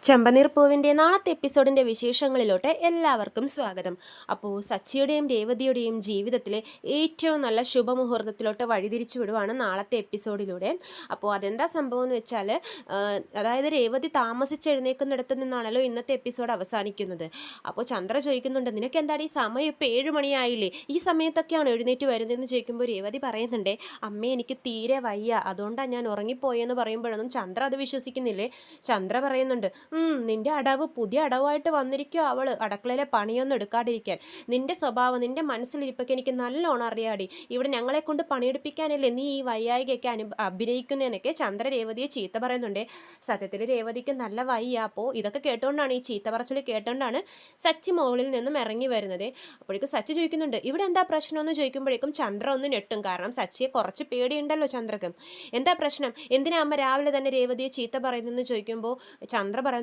ചെമ്പനീർ പൂവിൻ്റെ നാളത്തെ എപ്പിസോഡിൻ്റെ വിശേഷങ്ങളിലോട്ട് എല്ലാവർക്കും സ്വാഗതം. അപ്പോൾ സച്ചിയുടെയും രേവതിയുടെയും ജീവിതത്തിലെ ഏറ്റവും നല്ല ശുഭമുഹൂർത്തത്തിലോട്ട് വഴിതിരിച്ചു വിടുവാണ് നാളത്തെ എപ്പിസോഡിലൂടെ. അപ്പോൾ അതെന്താ സംഭവം എന്ന് വെച്ചാൽ, അതായത് രേവതി താമസിച്ചെഴുന്നേക്കുന്നിടത്ത് നിന്നാണല്ലോ ഇന്നത്തെ എപ്പിസോഡ് അവസാനിക്കുന്നത്. അപ്പോൾ ചന്ദ്ര ചോദിക്കുന്നുണ്ട്, നിനക്ക് എന്താണ് ഈ സമയം ഇപ്പോൾ 7 മണിയായില്ലേ, ഈ സമയത്തൊക്കെയാണ് എഴുന്നേറ്റ് വരുന്നതെന്ന് ചോദിക്കുമ്പോൾ രേവതി പറയുന്നുണ്ട്, അമ്മേ എനിക്ക് തീരെ വയ്യ, അതുകൊണ്ടാണ് ഞാൻ ഉറങ്ങിപ്പോയെന്ന് പറയുമ്പോഴൊന്നും ചന്ദ്ര അത് വിശ്വസിക്കുന്നില്ലേ. ചന്ദ്ര പറയുന്നുണ്ട്, നിന്റെ അടവ് പുതിയ അടവായിട്ട് വന്നിരിക്കുക, അവള് അടുക്കളയിലെ പണിയൊന്നും എടുക്കാതിരിക്കാൻ. നിന്റെ സ്വഭാവം, നിന്റെ മനസ്സിലിരിപ്പൊക്കെ എനിക്ക് നല്ലോണം അറിയാടി. ഇവിടെ ഞങ്ങളെ കൊണ്ട് പണിയെടുപ്പിക്കാനല്ലേ നീ ഈ വയ്യായികയൊക്കെ അഭിനയിക്കുന്നതെന്നൊക്കെ ചന്ദ്ര രേവതിയെ ചീത്ത പറയുന്നുണ്ട്. സത്യത്തിൽ രേവതിക്ക് നല്ല വയ്യ. അപ്പോൾ ഇതൊക്കെ കേട്ടോണ്ടാണ്, ഈ ചീത്ത പറച്ചിൽ കേട്ടോണ്ടാണ് സച്ചി മുകളിൽ നിന്നും ഇറങ്ങി വരുന്നത്. അപ്പോഴേക്കും സച്ചി ചോദിക്കുന്നുണ്ട്, ഇവിടെ എന്താ പ്രശ്നം എന്ന് ചോദിക്കുമ്പോഴേക്കും ചന്ദ്ര ഒന്ന് ഞെട്ടും. കാരണം സച്ചിയെ കുറച്ച് പേടിയുണ്ടല്ലോ ചന്ദ്രക്ക്. എന്താ പ്രശ്നം, എന്തിനാ അമ്മ രാവിലെ തന്നെ രേവതിയെ ചീത്ത പറയുന്നതെന്ന് ചോദിക്കുമ്പോൾ ചന്ദ്ര പറയുന്നുണ്ട്,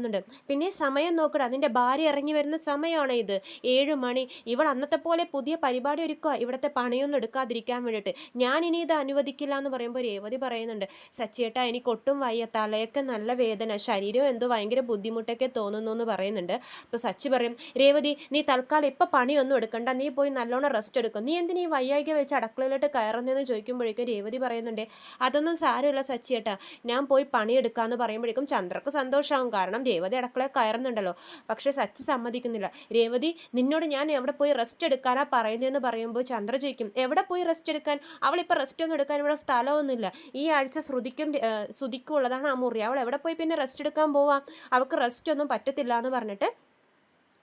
പിന്നെ സമയം നോക്കടാ, നിന്റെ ഭാര്യ ഇറങ്ങി വരുന്ന സമയമാണ് ഇത്, 7 മണി. ഇവൾ അന്നത്തെ പോലെ പുതിയ പരിപാടി ഒരുക്കുക ഇവിടുത്തെ പണിയൊന്നും എടുക്കാതിരിക്കാൻ വേണ്ടിയിട്ട്. ഞാൻ ഇനി ഇത് അനുവദിക്കില്ല എന്ന് പറയുമ്പോൾ രേവതി പറയുന്നുണ്ട്, സച്ചിയേട്ടാ എനിക്ക് ഒട്ടും വയ്യ, തലയൊക്കെ നല്ല വേദന, ശരീരം എന്തോ ഭയങ്കര ബുദ്ധിമുട്ടൊക്കെ തോന്നുന്നു എന്ന് പറയുന്നുണ്ട്. അപ്പോൾ സച്ചി പറയും, രേവതി നീ തൽക്കാലം ഇപ്പം പണിയൊന്നും എടുക്കണ്ട, നീ പോയി നല്ലോണം റെസ്റ്റ് എടുക്കും, നീ എന്തിനാ ഈ വയ്യായിക വെച്ച് അടുക്കളയിലോട്ട് കയറുന്നതെന്ന് ചോദിക്കുമ്പോഴേക്കും രേവതി പറയുന്നുണ്ട്, അതൊന്നും സാരമില്ല സച്ചിയേട്ടാ, ഞാൻ പോയി പണിയെടുക്കാമെന്ന് പറയുമ്പോഴേക്കും ചന്ദ്രക്ക് സന്തോഷമാവും. കാരണം രേവതി അടുക്കളയിൽ കയറുന്നുണ്ടല്ലോ. പക്ഷേ സച്ചി സമ്മതിക്കുന്നില്ല. രേവതി നിന്നോട് ഞാൻ എവിടെ പോയി റെസ്റ്റ് എടുക്കാനാ പറയുന്നതെന്ന് പറയുമ്പോൾ ചന്ദ്ര ചോദിക്കും, എവിടെ പോയി റെസ്റ്റ് എടുക്കാൻ, അവളിപ്പോൾ റെസ്റ്റ് ഒന്നും എടുക്കാൻ ഇവിടെ സ്ഥലമൊന്നുമില്ല, ഈ ആഴ്ച ശ്രുതിക്കും ഉള്ളതാണ് ആ മുറി, അവൾ എവിടെ പോയി പിന്നെ റെസ്റ്റ് എടുക്കാൻ പോവാം, അവൾക്ക് റെസ്റ്റ് ഒന്നും പറ്റത്തില്ല എന്ന് പറഞ്ഞിട്ട്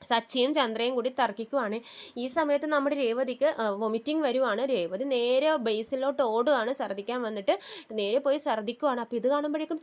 സച്ചിയും ചന്ദ്രയും കൂടി തർക്കിക്കുവാണ്. ഈ സമയത്ത് നമ്മുടെ രേവതിക്ക് വൊമിറ്റിംഗ് വരുവാണ്. രേവതി നേരെ ബേസിലോട്ട് ഓടുകയാണ്, ഛർദ്ദിക്കാൻ വന്നിട്ട് നേരെ പോയി ഛർദ്ദിക്കുവാണ്. അപ്പോൾ ഇത് കാണുമ്പോഴേക്കും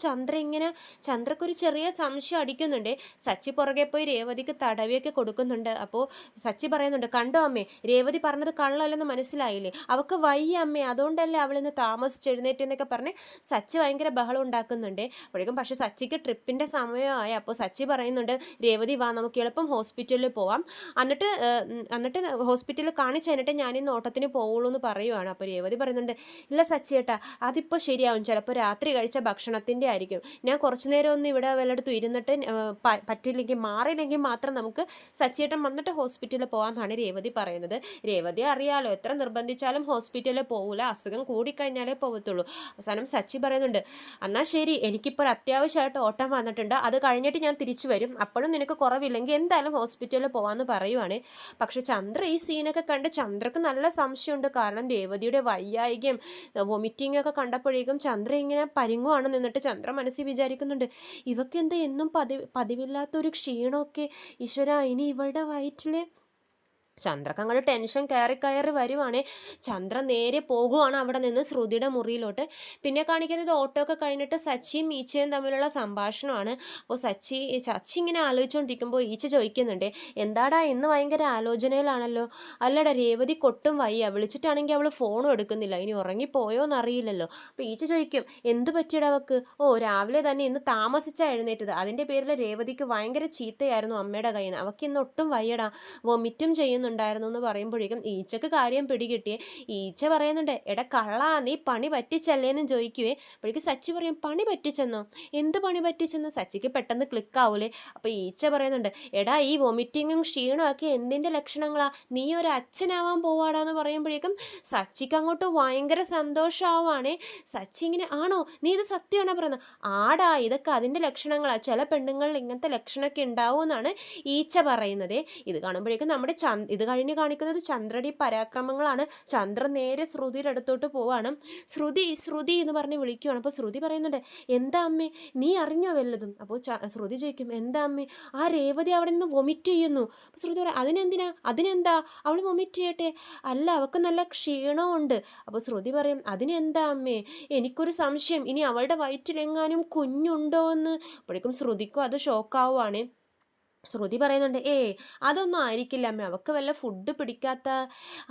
ചന്ദ്രക്കൊരു ചെറിയ സംശയം അടിക്കുന്നുണ്ട്. സച്ചി പുറകെ പോയി രേവതിക്ക് തടവിയൊക്കെ കൊടുക്കുന്നുണ്ട്. അപ്പോൾ സച്ചി പറയുന്നുണ്ട്, കണ്ടോ അമ്മേ, രേവതി പറഞ്ഞത് കള്ളല്ലെന്ന് മനസ്സിലായില്ലേ, അവൾക്ക് വയ്യ അമ്മേ, അതുകൊണ്ടല്ലേ അവളിന്ന് താമസിച്ചെഴുന്നേറ്റെന്നൊക്കെ പറഞ്ഞ് സച്ചി ഭയങ്കര ബഹളം ഉണ്ടാക്കുന്നുണ്ട്. അപ്പോഴേക്കും പക്ഷേ സച്ചിക്ക് ട്രിപ്പിൻ്റെ സമയമായി. അപ്പോൾ സച്ചി പറയുന്നുണ്ട്, രേവതി വാ, നമുക്ക് എളുപ്പം ഹോസ്പിറ്റലിൽ പോവാം, എന്നിട്ട് ഹോസ്പിറ്റലിൽ കാണിച്ചു കഴിഞ്ഞിട്ട് ഞാനിന്ന് ഓട്ടത്തിന് പോവുള്ളൂ എന്ന് പറയുവാണ്. അപ്പോൾ രേവതി പറയുന്നുണ്ട്, ഇല്ല സച്ചിയേട്ടാ, അതിപ്പോൾ ശരിയാവും, ചിലപ്പോൾ രാത്രി കഴിച്ച ഭക്ഷണത്തിൻ്റെ ആയിരിക്കും, ഞാൻ കുറച്ചു നേരം ഒന്ന് ഇവിടെ വല്ലയിടത്തും ഇരുന്നിട്ട് പറ്റില്ലെങ്കിൽ മാറിയില്ലെങ്കിൽ മാത്രം നമുക്ക് സച്ചിയേട്ടൻ വന്നിട്ട് ഹോസ്പിറ്റലിൽ പോകാമെന്നാണ് രേവതി പറയുന്നത്. രേവതി അറിയാലോ, എത്ര നിർബന്ധിച്ചാലും ഹോസ്പിറ്റലിൽ പോകില്ല, അസുഖം കൂടിക്കഴിഞ്ഞാലേ പോകത്തുള്ളൂ. അവസാനം സച്ചി പറയുന്നുണ്ട്, എന്നാൽ ശരി, എനിക്കിപ്പോൾ അത്യാവശ്യമായിട്ട് ഓട്ടം വന്നിട്ടുണ്ട്, അത് കഴിഞ്ഞിട്ട് ഞാൻ തിരിച്ചു വരും, അപ്പോഴും നിനക്ക് കുറവില്ലെങ്കിൽ എന്തായാലും ഹോസ്പിറ്റലിൽ പോകാമെന്ന് പറയുവാണ്. പക്ഷെ ചന്ദ്ര ഈ സീനൊക്കെ കണ്ട് ചന്ദ്രക്ക് നല്ല സംശയമുണ്ട്. കാരണം രേവതിയുടെ വയ്യായികയും വൊമിറ്റിംഗ് ഒക്കെ കണ്ടപ്പോഴേക്കും ചന്ദ്ര ഇങ്ങനെ പരിങ്ങുവാണ് നിന്നിട്ട് ചന്ദ്ര മനസ്സിൽ വിചാരിക്കുന്നുണ്ട്, ഇവക്ക് എന്താ എന്നും പതിവില്ലാത്തൊരു ക്ഷീണമൊക്കെ, ഈശ്വര ഇനി ഇവളുടെ വയറ്റിൽ. ചന്ദ്രക്ക് അങ്ങോട്ട് ടെൻഷൻ കയറി വരുവാണേ. ചന്ദ്ര നേരെ പോകുവാണ് അവിടെ നിന്ന് ശ്രുതിയുടെ മുറിയിലോട്ട്. പിന്നെ കാണിക്കുന്നത് ഓട്ടോ ഒക്കെ കഴിഞ്ഞിട്ട് സച്ചിയും ഈച്ചയും തമ്മിലുള്ള സംഭാഷണമാണ്. അപ്പോൾ സച്ചി ഇങ്ങനെ ആലോചിച്ചുകൊണ്ടിരിക്കുമ്പോൾ ഈച്ച ചോദിക്കുന്നുണ്ട്, എന്താടാ ഇന്ന് ഭയങ്കര ആലോചനയിലാണല്ലോ, അല്ലടാ രേവതി കൊട്ടും വയ്യ, വിളിച്ചിട്ടാണെങ്കിൽ അവൾ ഫോണും എടുക്കുന്നില്ല, ഇനി ഉറങ്ങിപ്പോയോ എന്നറിയില്ലല്ലോ. അപ്പോൾ ഈച്ച ചോദിക്കും, എന്ത് പറ്റിയടാ അവൾക്ക്, രാവിലെ തന്നെ ഇന്ന് താമസിച്ചാണ് എഴുന്നേറ്റത്, അതിൻ്റെ പേരിൽ രേവതിക്ക് ഭയങ്കര ചീത്തയായിരുന്നു അമ്മയുടെ കയ്യിൽ നിന്ന്, അവൾക്ക് ഇന്ന് ഒട്ടും വയ്യടാ, വൊമിറ്റും ചെയ്യുന്നുണ്ടായിരുന്നു എന്ന് പറയുമ്പോഴേക്കും ഈച്ചക്ക് കാര്യം പിടികിട്ടിയേ. ഈച്ച പറയുന്നുണ്ട്, എടാ കള്ളാ, നീ പണി പറ്റിച്ചല്ലേന്ന് ചോദിക്കുവേ. അപ്പോഴേക്കും സച്ചി പറയും, പണി പറ്റിച്ചെന്നോ, എന്ത് പണി പറ്റിച്ചെന്ന് സച്ചിക്ക് പെട്ടെന്ന് ക്ലിക്കാവൂലേ. അപ്പോൾ ഈച്ച പറയുന്നുണ്ട്, എടാ ഈ വൊമിറ്റിങ്ങും ക്ഷീണമൊക്കെ എന്തിൻ്റെ ലക്ഷണങ്ങളാ, നീ ഒരു അച്ഛനാവാൻ പോവാടാന്ന് പറയുമ്പോഴേക്കും സച്ചിക്ക് അങ്ങോട്ട് ഭയങ്കര സന്തോഷമാവാണേ. സച്ചി ഇങ്ങനെ, ആണോ, നീ ഇത് സത്യമാണോ പറയുന്നത്, ആടാ ഇതൊക്കെ അതിൻ്റെ ലക്ഷണങ്ങളാ, ചില പെണ്ണുങ്ങളിൽ ഇങ്ങനത്തെ ലക്ഷണമൊക്കെ ഉണ്ടാവും എന്നാണ് ഈച്ച പറയുന്നത്. ഇത് കാണുമ്പോഴേക്കും ഇത് കഴിഞ്ഞ് കാണിക്കുന്നത് ചന്ദ്രയുടെ പരാക്രമങ്ങളാണ്. ചന്ദ്ര നേരെ ശ്രുതിയുടെ അടുത്തോട്ട് പോവാണ്. ശ്രുതി എന്ന് പറഞ്ഞ് വിളിക്കുവാണ്. അപ്പോൾ ശ്രുതി പറയുന്നുണ്ട്, എന്താ അമ്മേ, നീ അറിഞ്ഞോ വല്ലതും. അപ്പോൾ ശ്രുതി ചോദിക്കും, എന്താ അമ്മേ, ആ രേവതി അവിടെ നിന്ന് വൊമിറ്റ് ചെയ്യുന്നു. അപ്പോൾ ശ്രുതി പറയും, അതിനെന്താ അവൾ വൊമിറ്റ് ചെയ്യട്ടെ, അല്ല അവൾക്ക് നല്ല ക്ഷീണമുണ്ട്. അപ്പോൾ ശ്രുതി പറയും, അതിനെന്താ അമ്മേ, എനിക്കൊരു സംശയം, ഇനി അവളുടെ വയറ്റിലെങ്ങാനും കുഞ്ഞുണ്ടോ എന്ന്. അപ്പോഴേക്കും ശ്രുതിക്കും അത് ഷോക്കാവുകയാണ്. ശ്രുതി പറയുന്നുണ്ട്, അതൊന്നും ആയിരിക്കില്ല അമ്മേ, അവൾക്ക് വല്ല ഫുഡ് പിടിക്കാത്ത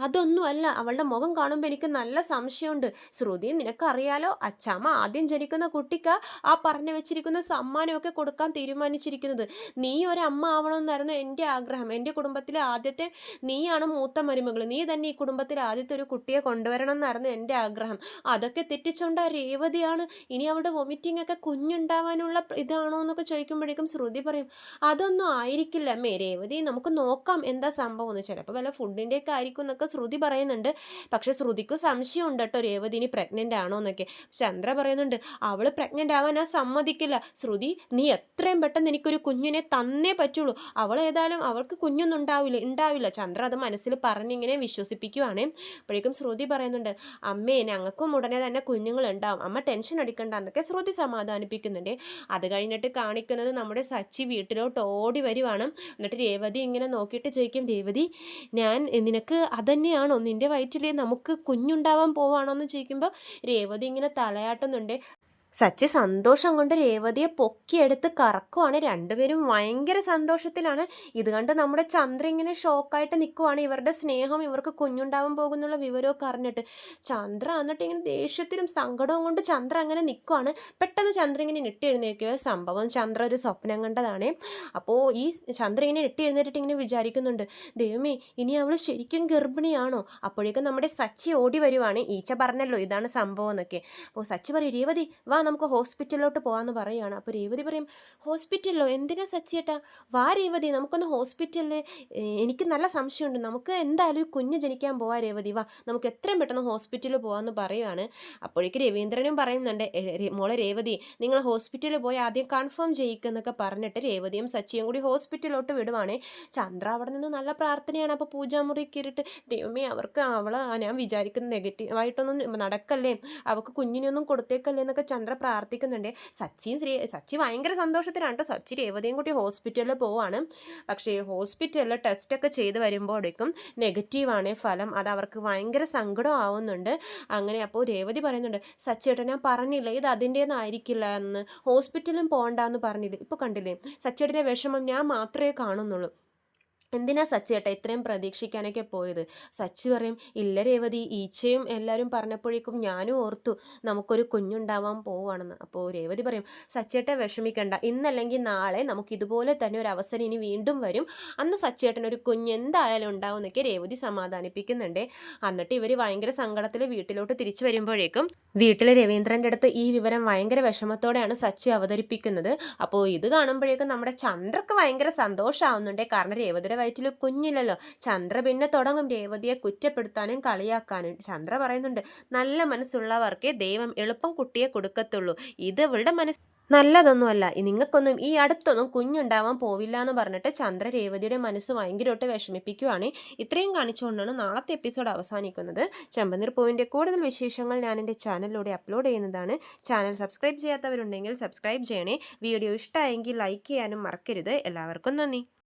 അതൊന്നും അല്ല, അവളുടെ മുഖം കാണുമ്പോൾ എനിക്ക് നല്ല സംശയമുണ്ട്. ശ്രുതി, നിനക്കറിയാലോ, അച്ചാമ്മ ആദ്യം ജനിക്കുന്ന കുട്ടിക്ക് ആ പറഞ്ഞു വെച്ചിരിക്കുന്ന സമ്മാനമൊക്കെ കൊടുക്കാൻ തീരുമാനിച്ചിരിക്കുന്നത്. നീ ഒരമ്മ ആവണമെന്നായിരുന്നു എൻ്റെ ആഗ്രഹം. എൻ്റെ കുടുംബത്തിലെ ആദ്യത്തെ നീയാണ് മൂത്ത മരുമകൾ, നീ തന്നെ ഈ കുടുംബത്തിലെ ആദ്യത്തെ ഒരു കുട്ടിയെ കൊണ്ടുവരണം എന്നായിരുന്നു എൻ്റെ ആഗ്രഹം. അതൊക്കെ തെറ്റിച്ചുകൊണ്ട് ആ രേവതിയാണ് ഇനി അവളുടെ വൊമിറ്റിംഗ് ഒക്കെ കുഞ്ഞുണ്ടാവാനുള്ള ഇതാണോ എന്നൊക്കെ ചോദിക്കുമ്പോഴേക്കും ശ്രുതി പറയും, അതൊന്നും ആയിരിക്കില്ല അമ്മേ, രേവതി നമുക്ക് നോക്കാം എന്താ സംഭവം എന്ന്. ചിലപ്പോൾ വല്ല ഫുഡിൻ്റെ ഒക്കെ ആയിരിക്കും എന്നൊക്കെ ശ്രുതി പറയുന്നുണ്ട്. പക്ഷെ ശ്രുതിക്ക് സംശയമുണ്ട് കേട്ടോ, രേവതി ഇനി പ്രഗ്നൻ്റ് ആണോ എന്നൊക്കെ. ചന്ദ്ര പറയുന്നുണ്ട്, അവൾ പ്രഗ്നൻ്റ് ആവാൻ ഞാൻ സമ്മതിക്കില്ല. ശ്രുതി, നീ എത്രയും പെട്ടെന്ന് എനിക്കൊരു കുഞ്ഞിനെ തന്നേ പറ്റുള്ളൂ. അവൾ ഏതായാലും അവൾക്ക് കുഞ്ഞൊന്നും ഉണ്ടാവില്ല. ചന്ദ്ര അത് മനസ്സിൽ പറഞ്ഞിങ്ങനെ വിശ്വസിപ്പിക്കുവാണേ. അപ്പോഴേക്കും ശ്രുതി പറയുന്നുണ്ട്, അമ്മേ ഞങ്ങൾക്കും ഉടനെ തന്നെ കുഞ്ഞുങ്ങളുണ്ടാവും, അമ്മ ടെൻഷൻ അടിക്കണ്ട എന്നൊക്കെ ശ്രുതി സമാധാനിപ്പിക്കുന്നുണ്ട്. അത് കഴിഞ്ഞിട്ട് കാണിക്കുന്നത് നമ്മുടെ സച്ചി വീട്ടിലോട്ട് ഓടി വരുവാണ്. എന്നിട്ട് രേവതി ഇങ്ങനെ നോക്കിയിട്ട് ചോദിക്കും, രേവതി, ഞാൻ നിനക്ക് അതന്നെയാണോ, നിൻ്റെ വയറ്റിൽ നമുക്ക് കുഞ്ഞുണ്ടാവാൻ പോവാണോ എന്ന് ചോദിക്കുമ്പോൾ രേവതി ഇങ്ങനെ തലയാട്ടുന്നുണ്ട്. സച്ചി സന്തോഷം കൊണ്ട് രേവതിയെ പൊക്കിയെടുത്ത് കറക്കുവാണ്. രണ്ടുപേരും ഭയങ്കര സന്തോഷത്തിലാണ്. ഇത് കണ്ട് നമ്മുടെ ചന്ദ്ര ഇങ്ങനെ ഷോക്കായിട്ട് നിൽക്കുവാണ്. ഇവരുടെ സ്നേഹം, ഇവർക്ക് കുഞ്ഞുണ്ടാവാൻ പോകുന്നുള്ള വിവരമൊക്കെ അറിഞ്ഞിട്ട് ചന്ദ്ര എന്നിട്ട് ഇങ്ങനെ ദേഷ്യത്തിലും സങ്കടവും കൊണ്ട് ചന്ദ്ര അങ്ങനെ നിൽക്കുവാണ്. പെട്ടെന്ന് ചന്ദ്ര ഇങ്ങനെ ഞെട്ടി എഴുന്നേൽക്കുക. സംഭവം ചന്ദ്ര ഒരു സ്വപ്നം കണ്ടതാണ്. അപ്പോൾ ഈ ചന്ദ്ര ഇങ്ങനെ ഞെട്ടി എഴുന്നേറ്റിട്ട് ഇങ്ങനെ വിചാരിക്കുന്നുണ്ട്, ദൈവമേ ഇനി അവൾ ശരിക്കും ഗർഭിണിയാണോ? അപ്പോഴേക്കും നമ്മുടെ സച്ചി ഓടി വരുവാണ്. ഈച്ച പറഞ്ഞല്ലോ ഇതാണ് സംഭവം എന്നൊക്കെ. അപ്പോൾ സച്ചി പറയും, രേവതി വാ നമുക്ക് ഹോസ്പിറ്റലിലോട്ട് പോകാമെന്ന് പറയുകയാണ്. അപ്പോൾ രേവതി പറയും, ഹോസ്പിറ്റലിലോ, എന്തിനാ സച്ചിയേട്ടാ? വാ രേവതി, നമുക്കൊന്ന് ഹോസ്പിറ്റലിൽ, എനിക്ക് നല്ല സംശയമുണ്ട്, നമുക്ക് എന്തായാലും ഒരു കുഞ്ഞ് ജനിക്കാൻ പോവാ രേവതി, വാ നമുക്ക് എത്രയും പെട്ടെന്ന് ഹോസ്പിറ്റലിൽ പോകാമെന്ന് പറയുകയാണ്. അപ്പോഴേക്ക് രവീന്ദ്രനും പറയുന്നുണ്ട്, മോളെ രേവതി, നിങ്ങൾ ഹോസ്പിറ്റലിൽ പോയി ആദ്യം കൺഫേം ചെയ്യിക്കുന്നൊക്കെ പറഞ്ഞിട്ട് രേവതിയും സച്ചിയും കൂടി ഹോസ്പിറ്റലിലോട്ട് വിടുവാണേ. ചന്ദ്ര അവിടെ നിന്ന് നല്ല പ്രാർത്ഥനയാണ്. അപ്പോൾ പൂജാമുറി കയറിയിട്ട്, ദൈവമേ അവർക്ക് ഞാൻ വിചാരിക്കുന്ന നെഗറ്റീവായിട്ടൊന്നും നടക്കല്ലേ, അവൾക്ക് കുഞ്ഞിനൊന്നും കൊടുത്തേക്കല്ലേ എന്നൊക്കെ ചന്ദ്ര പ്രാർത്ഥിക്കുന്നുണ്ട്. സച്ചി ഭയങ്കര സന്തോഷത്തിലാണ് കേട്ടോ. സച്ചി രേവതിയും കൂട്ടി ഹോസ്പിറ്റലിൽ പോവാണ്. പക്ഷേ ഹോസ്പിറ്റലിൽ ടെസ്റ്റൊക്കെ ചെയ്ത് വരുമ്പോഴേക്കും നെഗറ്റീവാണ് ഫലം. അത് അവർക്ക് ഭയങ്കര സങ്കടം ആവുന്നുണ്ട്. അങ്ങനെ അപ്പോൾ രേവതി പറയുന്നുണ്ട്, സച്ചിയേട്ടൻ ഞാൻ പറഞ്ഞില്ല ഇത് അതിൻ്റെന്നായിരിക്കില്ല എന്ന്, ഹോസ്പിറ്റലും പോകണ്ടെന്ന് പറഞ്ഞില്ല. ഇപ്പോൾ കണ്ടില്ലേ സച്ചിയേട്ടൻ്റെ വിഷമം ഞാൻ മാത്രമേ കാണുന്നുള്ളൂ, എന്തിനാ സച്ചിയേട്ടാ ഇത്രയും പ്രതീക്ഷിക്കാനൊക്കെ പോയത്? സച്ചി പറയും, ഇല്ല രേവതി, ഈച്ചയും എല്ലാവരും പറഞ്ഞപ്പോഴേക്കും ഞാനും ഓർത്തു നമുക്കൊരു കുഞ്ഞുണ്ടാവാൻ പോവുകയാണെന്ന്. അപ്പോൾ രേവതി പറയും, സച്ചിയേട്ട വിഷമിക്കണ്ട, ഇന്നല്ലെങ്കിൽ നാളെ നമുക്ക് ഇതുപോലെ തന്നെ ഒരു അവസരം ഇനി വീണ്ടും വരും, അന്ന് സച്ചിയേട്ടനൊരു കുഞ്ഞ് എന്തായാലും ഉണ്ടാവും എന്നൊക്കെ രേവതി സമാധാനിപ്പിക്കുന്നുണ്ട്. എന്നിട്ട് ഇവർ ഭയങ്കര സങ്കടത്തിൽ വീട്ടിലോട്ട് തിരിച്ചു വരുമ്പോഴേക്കും വീട്ടിലെ രവീന്ദ്രൻ്റെ അടുത്ത് ഈ വിവരം ഭയങ്കര വിഷമത്തോടെയാണ് സച്ചി അവതരിപ്പിക്കുന്നത്. അപ്പോൾ ഇത് കാണുമ്പോഴേക്കും നമ്മുടെ ചന്ദ്രക്ക് ഭയങ്കര സന്തോഷമാവുന്നുണ്ട്. കാരണം രേവതിയുടെ വയറ്റിൽ കുഞ്ഞില്ലല്ലോ. ചന്ദ്ര പിന്നെ തുടങ്ങും രേവതിയെ കുറ്റപ്പെടുത്താനും കളിയാക്കാനും. ചന്ദ്ര പറയുന്നുണ്ട്, നല്ല മനസ്സുള്ളവർക്കേ ദൈവം എളുപ്പം കുട്ടിയെ കൊടുക്കത്തുള്ളൂ, ഇത് ഇവളുടെ മനസ്സ് നല്ലതൊന്നുമല്ല, നിങ്ങൾക്കൊന്നും ഈ അടുത്തൊന്നും കുഞ്ഞുണ്ടാവാൻ പോവില്ല എന്ന് പറഞ്ഞിട്ട് ചന്ദ്ര രേവതിയുടെ മനസ്സ് ഭയങ്കരമായിട്ട് വിഷമിപ്പിക്കുകയാണ്. ഇത്രയും കാണിച്ചുകൊണ്ടാണ് നാളത്തെ എപ്പിസോഡ് അവസാനിക്കുന്നത്. ചെമ്പനീർ പൂവിൻ്റെ കൂടുതൽ വിശേഷങ്ങൾ ഞാൻ എൻ്റെ ചാനലിലൂടെ അപ്ലോഡ് ചെയ്യുന്നതാണ്. ചാനൽ സബ്സ്ക്രൈബ് ചെയ്യാത്തവരുണ്ടെങ്കിൽ സബ്സ്ക്രൈബ് ചെയ്യണേ. വീഡിയോ ഇഷ്ടമായെങ്കിൽ ലൈക്ക് ചെയ്യാനും മറക്കരുത്. എല്ലാവർക്കും നന്ദി.